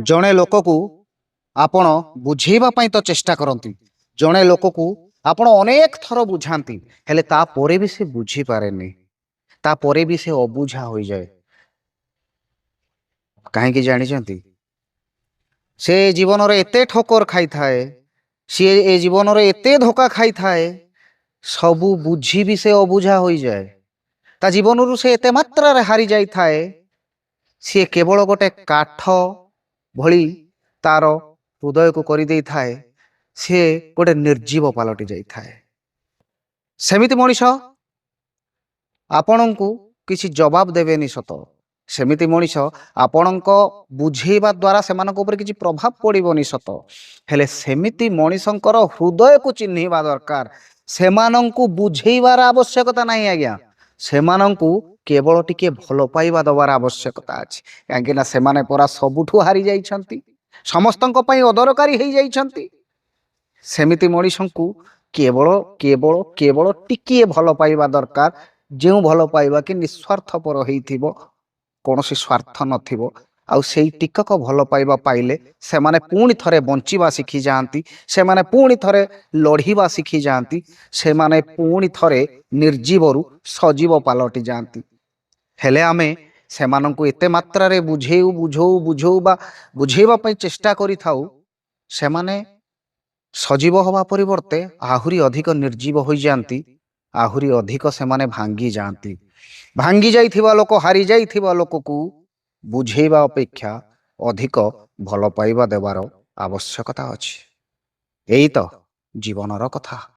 ଜଣେ ଲୋକକୁ ଆପଣ ବୁଝେଇବା ପାଇଁ ତ ଚେଷ୍ଟା କରନ୍ତି। ଜଣେ ଲୋକକୁ ଆପଣ ଅନେକ ଥର ବୁଝାନ୍ତି, ହେଲେ ତାପରେ ବି ସେ ବୁଝିପାରେନି, ତାପରେ ବି ସେ ଅବୁଝା ହୋଇଯାଏ। କାହିଁକି ଜାଣିଛନ୍ତି? ସେ ଜୀବନରେ ଏତେ ଠୋକର ଖାଇଥାଏ, ସିଏ ଏ ଜୀବନରେ ଏତେ ଧୋକା ଖାଇଥାଏ, ସବୁ ବୁଝି ବି ସେ ଅବୁଝା ହୋଇଯାଏ। ତା ଜୀବନରୁ ସେ ଏତେ ମାତ୍ରାରେ ହାରି ଯାଇଥାଏ, ସିଏ କେବଳ ଗୋଟେ କାଠ ଭଳି ତାର ହୃଦୟକୁ କରିଦେଇଥାଏ, ସିଏ ଗୋଟେ ନିର୍ଜୀବ ପାଲଟି ଯାଇଥାଏ। ସେମିତି ମଣିଷ ଆପଣଙ୍କୁ କିଛି ଜବାବ ଦେବେନି ସତ, ସେମିତି ମଣିଷ ଆପଣଙ୍କ ବୁଝେଇବା ଦ୍ୱାରା ସେମାନଙ୍କ ଉପରେ କିଛି ପ୍ରଭାବ ପଡ଼ିବନି ସତ, ହେଲେ ସେମିତି ମଣିଷଙ୍କର ହୃଦୟକୁ ଚିହ୍ନିବା ଦରକାର। ସେମାନଙ୍କୁ ବୁଝେଇବାର ଆବଶ୍ୟକତା ନାହିଁ ଆଜ୍ଞା, ସେମାନଙ୍କୁ କେବଳ ଟିକେ ଭଲ ପାଇବା ଦେବାର ଆବଶ୍ୟକତା ଅଛି। କାହିଁକିନା ସେମାନେ ପରା ସବୁଠୁ ହାରି ଯାଇଛନ୍ତି, ସମସ୍ତଙ୍କ ପାଇଁ ଅଦରକାରୀ ହେଇଯାଇଛନ୍ତି। ସେମିତି ମଣିଷଙ୍କୁ କେବଳ କେବଳ କେବଳ ଟିକିଏ ଭଲ ପାଇବା ଦରକାର, ଯେଉଁ ଭଲ ପାଇବା କି ନିଃସ୍ୱାର୍ଥପର ହେଇଥିବ, କୌଣସି ସ୍ୱାର୍ଥ ନଥିବ। ଆଉ ସେଇ ଟିକକ ଭଲ ପାଇବା ପାଇଲେ ସେମାନେ ପୁଣି ଥରେ ବଞ୍ଚିବା ଶିଖିଯାଆନ୍ତି, ସେମାନେ ପୁଣି ଥରେ ଲଢ଼ିବା ଶିଖିଯାଆନ୍ତି, ସେମାନେ ପୁଣି ଥରେ ନିର୍ଜୀବରୁ ସଜୀବ ପାଲଟି ଯାଆନ୍ତି। ହେଲେ ଆମେ ସେମାନଙ୍କୁ ଏତେ ମାତ୍ରାରେ ବୁଝଉ ବା ବୁଝେଇବା ପାଇଁ ଚେଷ୍ଟା କରିଥାଉ, ସେମାନେ ସଜୀବ ହେବା ପରିବର୍ତ୍ତେ ଆହୁରି ଅଧିକ ନିର୍ଜୀବ ହୋଇଯାଆନ୍ତି, ଆହୁରି ଅଧିକ ସେମାନେ ଭାଙ୍ଗି ଯାଆନ୍ତି। ଭାଙ୍ଗି ଯାଇଥିବା ଲୋକ, ହାରି ଯାଇଥିବା ଲୋକକୁ ବୁଝେଇବା ଅପେକ୍ଷା ଅଧିକ ଭଲ ପାଇବା ଦେବାର ଆବଶ୍ୟକତା ଅଛି। ଏଇ ତ ଜୀବନର କଥା।